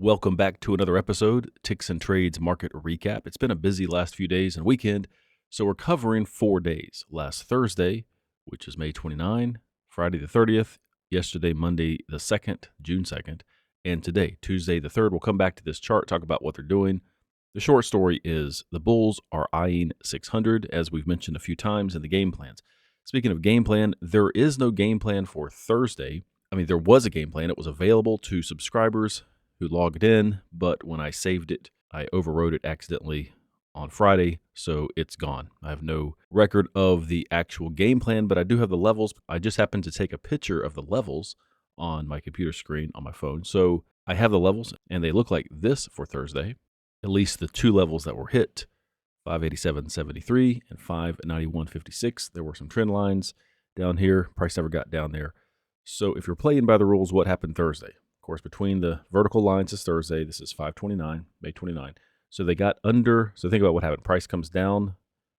Welcome back to another episode, Ticks and Trades Market Recap. It's been a busy last few days and weekend, so we're covering 4 days. Last Thursday, which is May 29, Friday the 30th, yesterday, Monday the 2nd, June 2nd, and today, Tuesday the 3rd. We'll come back to this chart, talk about what they're doing. The short story is the bulls are eyeing 600, as we've mentioned a few times in the game plans. Speaking of game plan, there is no game plan for Thursday. There was a game plan. It was available to subscribers who logged in, but when I saved it, I overwrote it accidentally on Friday, so it's gone. I have no record of the actual game plan, but I do have the levels. I just happened to take a picture of the levels on my computer screen on my phone. So I have the levels, and they look like this for Thursday, at least the two levels that were hit, 587.73 and 591.56. There were some trend lines down here. Price never got down there. So if you're playing by the rules, what happened Thursday? Of course, between the vertical lines is Thursday. This is 529, May 29. So they got under. So think about what happened. Price comes down.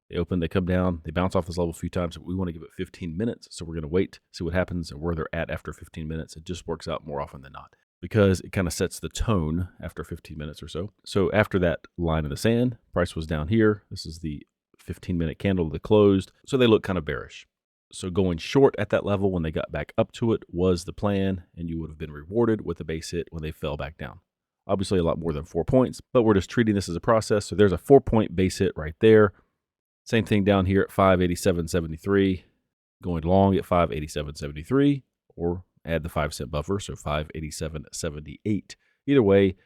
They open, they come down. They bounce off this level a few times. We want to give it 15 minutes. So we're going to wait, see what happens and where they're at after 15 minutes. It just works out more often than not because it kind of sets the tone after 15 minutes or so. So after that line in the sand, price was down here. This is the 15-minute candle that closed. So they look kind of bearish. So going short at that level when they got back up to it was the plan, and you would have been rewarded with a base hit when they fell back down. Obviously a lot more than 4 points, but we're just treating this as a process. So there's a 4-point base hit right there. Same thing down here at 587.73, going long at 587.73, or add the 5-cent buffer, so 587.78. Either way,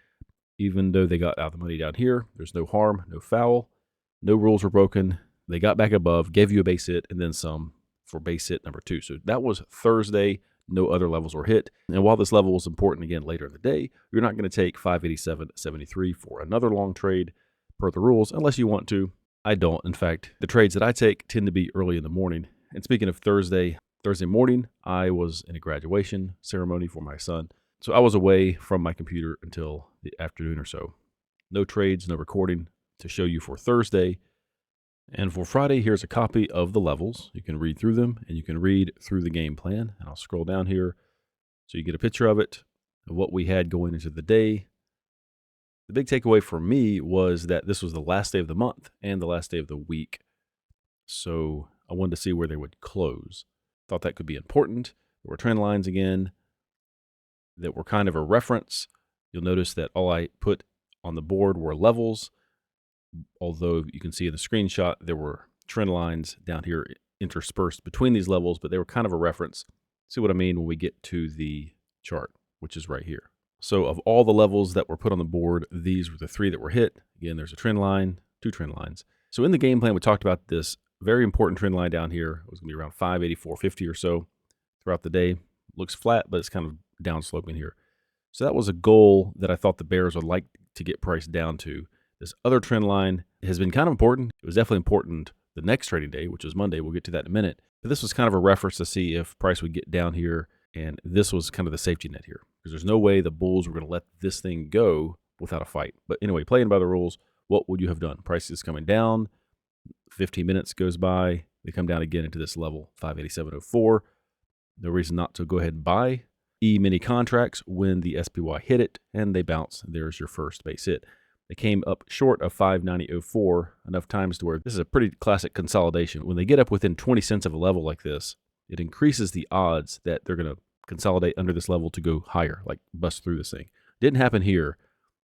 even though they got out the money down here, there's no harm, no foul, no rules were broken. They got back above, gave you a base hit, and then some for base hit number 2. So that was Thursday. No other levels were hit. And while this level was important again later in the day, you're not going to take 587.73 for another long trade per the rules unless you want to. I don't. In fact, the trades that I take tend to be early in the morning. And speaking of Thursday morning, I was in a graduation ceremony for my son. So I was away from my computer until the afternoon or so. No trades, no recording to show you for Thursday. And for Friday, here's a copy of the levels. You can read through them, and you can read through the game plan. And I'll scroll down here so you get a picture of it, of what we had going into the day. The big takeaway for me was that this was the last day of the month and the last day of the week. So I wanted to see where they would close. Thought that could be important. There were trend lines again that were kind of a reference. You'll notice that all I put on the board were levels. Although you can see in the screenshot, there were trend lines down here interspersed between these levels, but they were kind of a reference. See what I mean when we get to the chart, which is right here. So of all the levels that were put on the board, these were the 3 that were hit. Again, there's a trend line, 2 trend lines. So in the game plan, we talked about this very important trend line down here. It was going to be around 584.50 or so throughout the day. Looks flat, but it's kind of down sloping here. So that was a goal that I thought the bears would like to get price down to. This other trend line has been kind of important. It was definitely important the next trading day, which was Monday. We'll get to that in a minute. But this was kind of a reference to see if price would get down here. And this was kind of the safety net here, because there's no way the bulls were going to let this thing go without a fight. But anyway, playing by the rules, what would you have done? Price is coming down. 15 minutes goes by. They come down again into this level, 587.04. No reason not to go ahead and buy E-mini contracts when the SPY hit it, and they bounce. There's your first base hit. They came up short of 590.04 enough times to where this is a pretty classic consolidation. When they get up within 20 cents of a level like this, it increases the odds that they're going to consolidate under this level to go higher, like bust through this thing. Didn't happen here,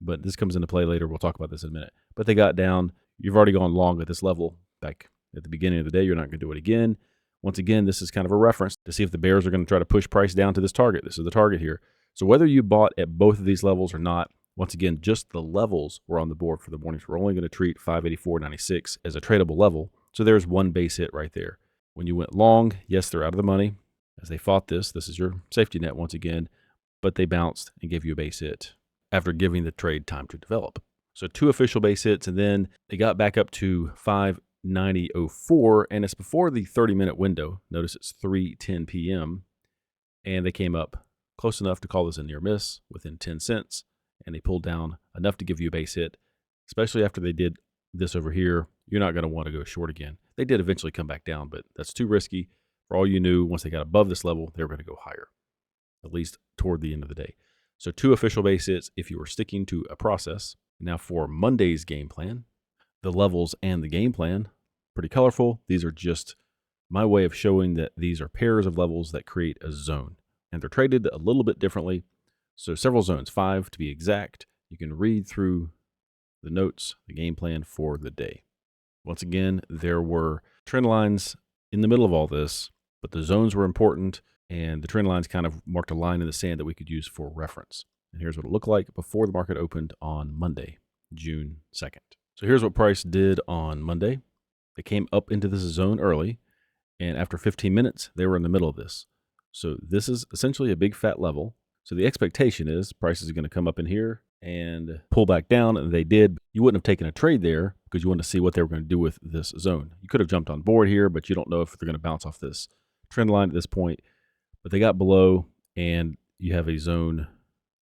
but this comes into play later. We'll talk about this in a minute. But they got down. You've already gone long at this level back at the beginning of the day. You're not going to do it again. Once again, this is kind of a reference to see if the bears are going to try to push price down to this target. This is the target here. So whether you bought at both of these levels or not, once again, just the levels were on the board for the mornings. We're only going to treat 584.96 as a tradable level. So there's one base hit right there. When you went long, yes, they're out of the money. As they fought this, this is your safety net once again, but they bounced and gave you a base hit after giving the trade time to develop. So 2 official base hits, and then they got back up to 590.04, and it's before the 30-minute window. Notice it's 3:10 p.m., and they came up close enough to call this a near miss within 10 cents. And they pulled down enough to give you a base hit, especially after they did this over here. You're not going to want to go short again. They did eventually come back down, but that's too risky. For all you knew, once they got above this level, they were going to go higher, at least toward the end of the day. So 2 official base hits if you were sticking to a process. Now for Monday's game plan, the levels and the game plan, pretty colorful. These are just my way of showing that these are pairs of levels that create a zone. And they're traded a little bit differently. So several zones, 5 to be exact. You can read through the notes, the game plan for the day. Once again, there were trend lines in the middle of all this, but the zones were important, and the trend lines kind of marked a line in the sand that we could use for reference. And here's what it looked like before the market opened on Monday, June 2nd. So here's what price did on Monday. They came up into this zone early, and after 15 minutes, they were in the middle of this. So this is essentially a big fat level. So the expectation is prices are going to come up in here and pull back down, and they did. You wouldn't have taken a trade there because you wanted to see what they were going to do with this zone. You could have jumped on board here, but you don't know if they're going to bounce off this trend line at this point. But they got below, and you have a zone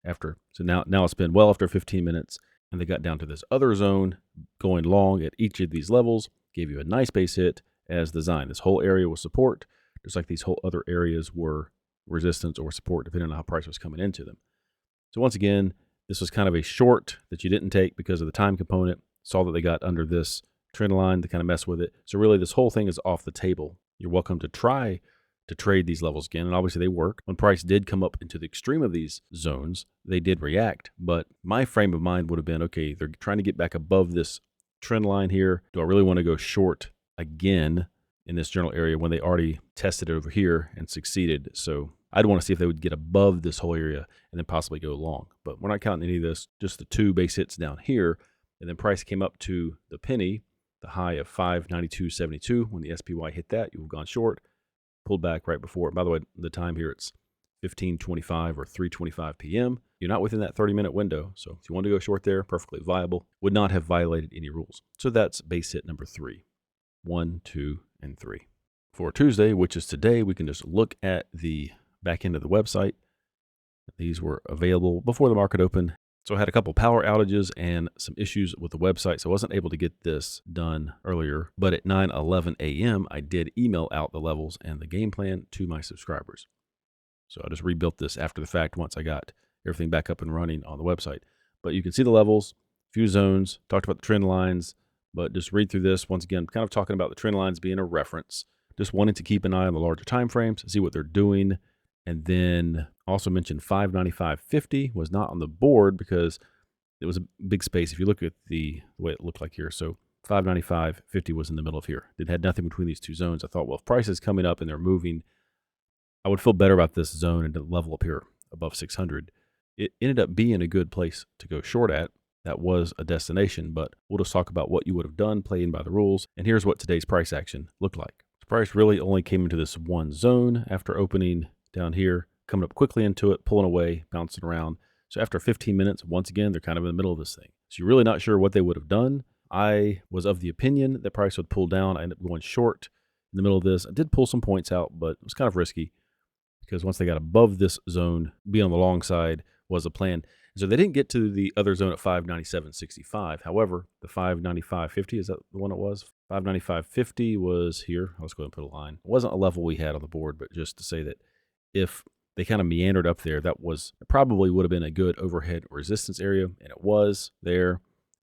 after. So now it's been well after 15 minutes, and they got down to this other zone going long at each of these levels, gave you a nice base hit as designed. This whole area was support, just like these whole other areas were resistance or support, depending on how price was coming into them. So once again, this was kind of a short that you didn't take because of the time component. Saw that they got under this trend line to kind of mess with it. So really, this whole thing is off the table. You're welcome to try to trade these levels again, and obviously they work. When price did come up into the extreme of these zones, they did react, but my frame of mind would have been, okay, they're trying to get back above this trend line here. Do I really want to go short again in this general area when they already tested it over here and succeeded? So I'd want to see if they would get above this whole area and then possibly go long. But we're not counting any of this, just the 2 base hits down here. And then price came up to the penny, the high of 592.72. When the SPY hit that, you would have gone short, pulled back right before. By the way, the time here, it's 15:25 or 3:25 p.m. You're not within that 30-minute window. So if you want to go short there, perfectly viable. Would not have violated any rules. So that's base hit number 3. 1, 2, and 3. For Tuesday, which is today, we can just look at the back end of the website. These were available before the market opened. So I had a couple power outages and some issues with the website, so I wasn't able to get this done earlier. But at 9:11 a.m., I did email out the levels and the game plan to my subscribers. So I just rebuilt this after the fact once I got everything back up and running on the website. But you can see the levels, few zones, talked about the trend lines, but just read through this. Once again, kind of talking about the trend lines being a reference, just wanting to keep an eye on the larger time frames, see what they're doing. And then also mentioned 595.50 was not on the board because it was a big space. If you look at the way it looked like here, so 595.50 was in the middle of here. It had nothing between these two zones. I thought, well, if price is coming up and they're moving, I would feel better about this zone and the level up here above 600. It ended up being a good place to go short at. That was a destination, but we'll just talk about what you would have done playing by the rules. And here's what today's price action looked like. The price really only came into this one zone after opening down here, coming up quickly into it, pulling away, bouncing around. So after 15 minutes, once again, they're kind of in the middle of this thing. So you're really not sure what they would have done. I was of the opinion that price would pull down. I ended up going short in the middle of this. I did pull some points out, but it was kind of risky because once they got above this zone, being on the long side was the plan. So they didn't get to the other zone at 597.65. However, the 595.50, is that the one it was? 595.50 was here. Let's go ahead and put a line. It wasn't a level we had on the board, but just to say that if they kind of meandered up there, it probably would have been a good overhead resistance area, and it was there.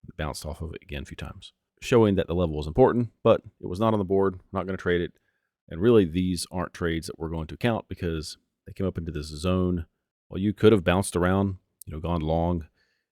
It bounced off of it again a few times, showing that the level was important, but it was not on the board. Not going to trade it. And really, these aren't trades that we're going to count because they came up into this zone. Well, you could have bounced around, gone long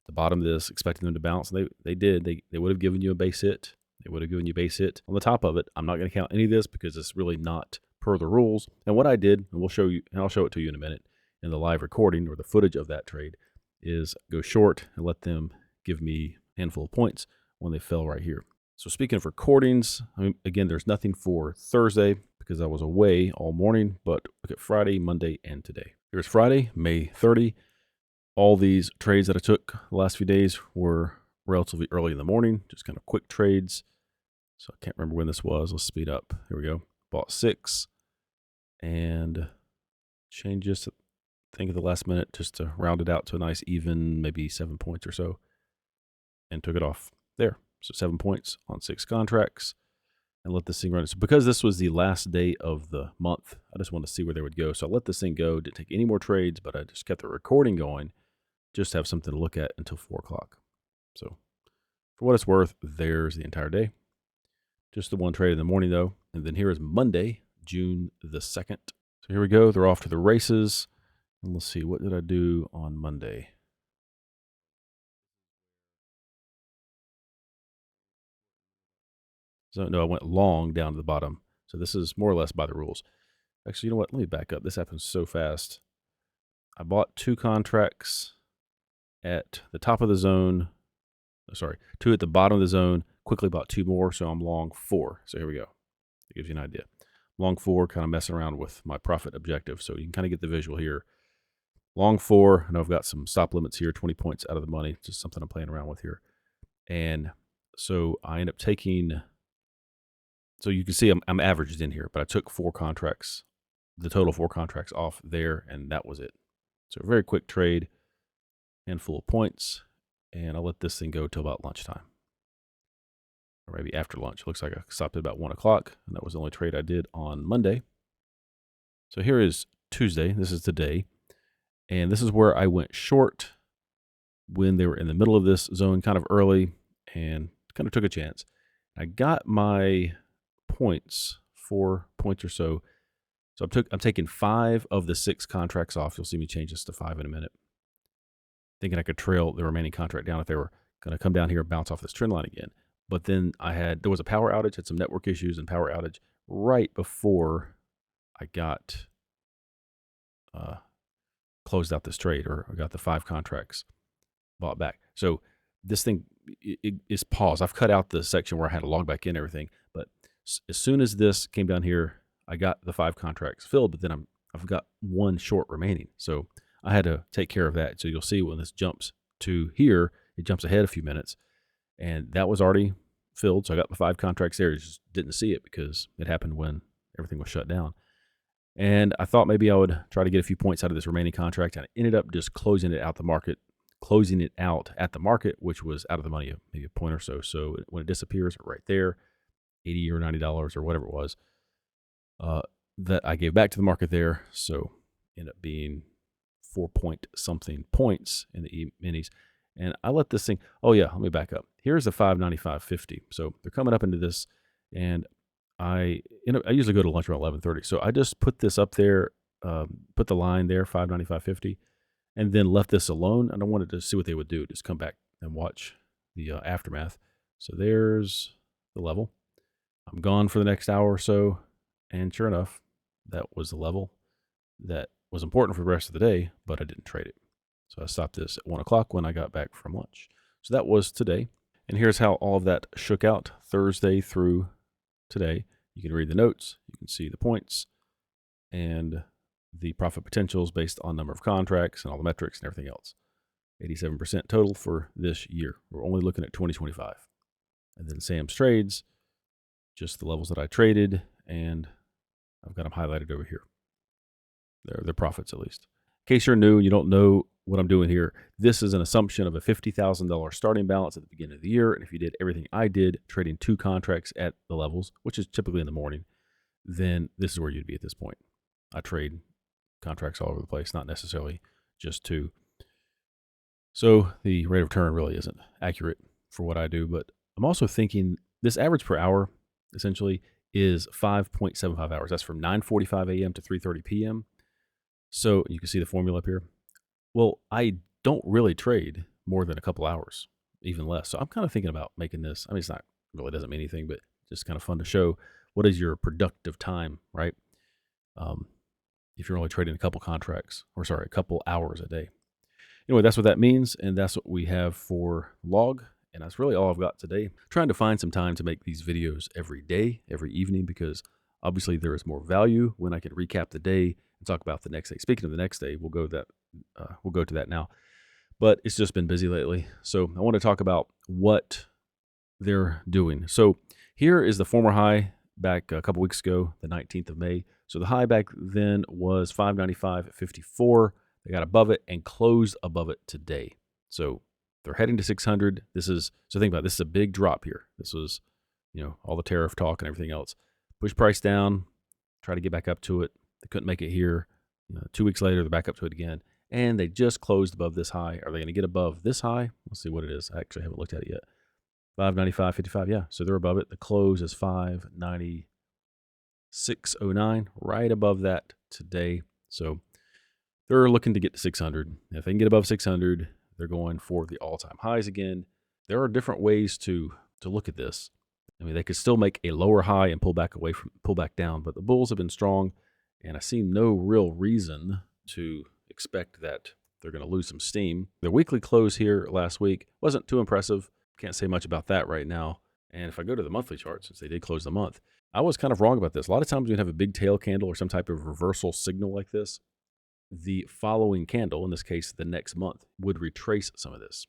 the bottom of this, expecting them to bounce. They did. They would have given you a base hit. They would have given you a base hit on the top of it. I'm not going to count any of this because it's really not per the rules. And what I did, and we'll show you, and I'll show it to you in a minute in the live recording or the footage of that trade, is go short and let them give me a handful of points when they fell right here. So speaking of recordings, again, there's nothing for Thursday because I was away all morning, but look at Friday, Monday, and today. Here's Friday, May 30. All these trades that I took the last few days were relatively early in the morning, just kind of quick trades. So I can't remember when this was. Let's speed up. Here we go. Bought 6 and changed just, I think, at the last minute just to round it out to a nice even, maybe 7 points or so, and took it off there. So 7 points on 6 contracts and let this thing run. So because this was the last day of the month, I just wanted to see where they would go. So I let this thing go. Didn't take any more trades, but I just kept the recording going just have something to look at until 4 o'clock. So for what it's worth, there's the entire day. Just the one trade in the morning, though. And then here is Monday, June the 2nd. So here we go. They're off to the races. And let's see, what did I do on Monday? So, no, I went long down to the bottom. So this is more or less by the rules. Actually, you know what? Let me back up. This happens so fast. I bought 2 contracts at the top of the zone. Sorry, 2 at the bottom of the zone. Quickly bought 2 more, so I'm long 4. So here we go. It gives you an idea. Long 4, kind of messing around with my profit objective. So you can kind of get the visual here. Long 4, I know I've got some stop limits here, 20 points out of the money, just something I'm playing around with here. And so I end up taking, so you can see I'm averaged in here, but I took 4 contracts, the total 4 contracts off there, and that was it. So a very quick trade, handful of points, and I'll let this thing go till about lunchtime. Or maybe after lunch. Looks like I stopped at about 1 o'clock, and that was the only trade I did on Monday. So here is Tuesday. This is today. And this is where I went short when they were in the middle of this zone kind of early and kind of took a chance. I got my points, 4 points or so. So I'm taking 5 of the 6 contracts off. You'll see me change this to 5 in a minute. Thinking I could trail the remaining contract down if they were going to come down here and bounce off this trend line again. But then there was a power outage, had some network issues and power outage right before I got closed out this trade, or I got the 5 contracts bought back. So this thing is paused. I've cut out the section where I had to log back in and everything. But as soon as this came down here, I got the 5 contracts filled, but then I've got 1 short remaining. So I had to take care of that. So you'll see when this jumps to here, it jumps ahead a few minutes. And that was already filled. So I got the 5 contracts there. I just didn't see it because it happened when everything was shut down. And I thought maybe I would try to get a few points out of this remaining contract. And I ended up just closing it out at the market, which was out of the money, maybe a point or so. So when it disappears right there, $80 or $90 or whatever it was, that I gave back to the market there. So ended up being 4 point something points in the minis. And I let this thing, oh yeah, let me back up. Here's the 595.50. So they're coming up into this, and I usually go to lunch around 11:30. So I just put this up there, put the line there, 595.50, and then left this alone. And I wanted to see what they would do. Just come back and watch the aftermath. So there's the level. I'm gone for the next hour or so. And sure enough, that was the level that was important for the rest of the day, but I didn't trade it. So I stopped this at 1 o'clock when I got back from lunch. So that was today. And here's how all of that shook out Thursday through today. You can read the notes. You can see the points and the profit potentials based on number of contracts and all the metrics and everything else. 87% total for this year. We're only looking at 2025. And then Sam's trades, just the levels that I traded, and I've got them highlighted over here. They're profits, at least. In case you're new and you don't know what I'm doing here, this is an assumption of a $50,000 starting balance at the beginning of the year. And if you did everything I did, trading 2 contracts at the levels, which is typically in the morning, then this is where you'd be at this point. I trade contracts all over the place, not necessarily just 2. So the rate of return really isn't accurate for what I do. But I'm also thinking this average per hour essentially is 5.75 hours. That's from 9:45 a.m. to 3:30 p.m. So you can see the formula up here. Well, I don't really trade more than a couple hours, even less. So I'm kind of thinking about making this. I mean, it's not really doesn't mean anything, but just kind of fun to show what is your productive time, right? If you're only trading a couple hours a day. Anyway, that's what that means, and that's what we have for log. And that's really all I've got today. Trying to find some time to make these videos every day, every evening, because obviously there is more value when I can recap the day and talk about the next day. Speaking of the next day, we'll go to that now. But it's just been busy lately. So I want to talk about what they're doing. So here is the former high back a couple weeks ago, the 19th of May. So the high back then was 595.54. They got above it and closed above it today. So they're heading to 600. So think about it. This is a big drop here. This was, all the tariff talk and everything else. Push price down, try to get back up to it. They couldn't make it here. 2 weeks later, they're back up to it again. and they just closed above this high. Are they going to get above this high? Let's see what it is. I actually haven't looked at it yet. 595.55. Yeah, so they're above it. The close is 596.09, right above that today. So they're looking to get to 600. If they can get above 600, they're going for the all-time highs again. There are different ways to look at this. I mean, they could still make a lower high and pull back down, but the bulls have been strong, and I see no real reason to expect that they're going to lose some steam. Their weekly close here last week wasn't too impressive. Can't say much about that right now. And if I go to the monthly chart, since they did close the month, I was kind of wrong about this. A lot of times when you have a big tail candle or some type of reversal signal like this, the following candle, in this case the next month, would retrace some of this.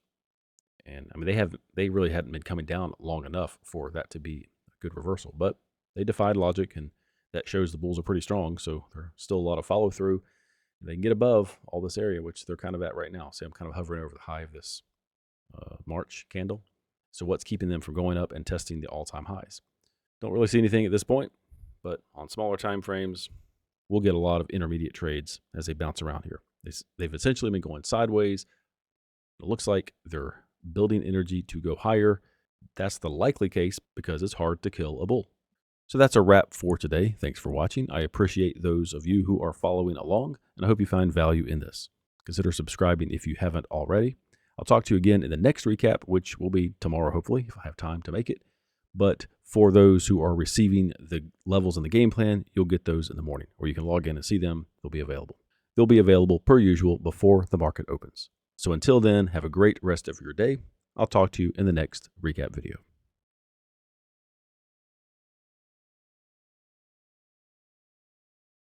And I mean, they really hadn't been coming down long enough for that to be a good reversal, but they defied logic, and that shows the bulls are pretty strong. So there's still a lot of follow through. They can get above all this area, which they're kind of at right now. See, I'm kind of hovering over the high of this March candle. So what's keeping them from going up and testing the all-time highs? Don't really see anything at this point, but on smaller time frames, we'll get a lot of intermediate trades as they bounce around here. They've essentially been going sideways. It looks like they're building energy to go higher. That's the likely case because it's hard to kill a bull. So that's a wrap for today. Thanks for watching. I appreciate those of you who are following along, and I hope you find value in this. Consider subscribing if you haven't already. I'll talk to you again in the next recap, which will be tomorrow, hopefully, if I have time to make it. But for those who are receiving the levels in the game plan, you'll get those in the morning, or you can log in and see them. They'll be available. They'll be available per usual before the market opens. So until then, have a great rest of your day. I'll talk to you in the next recap video.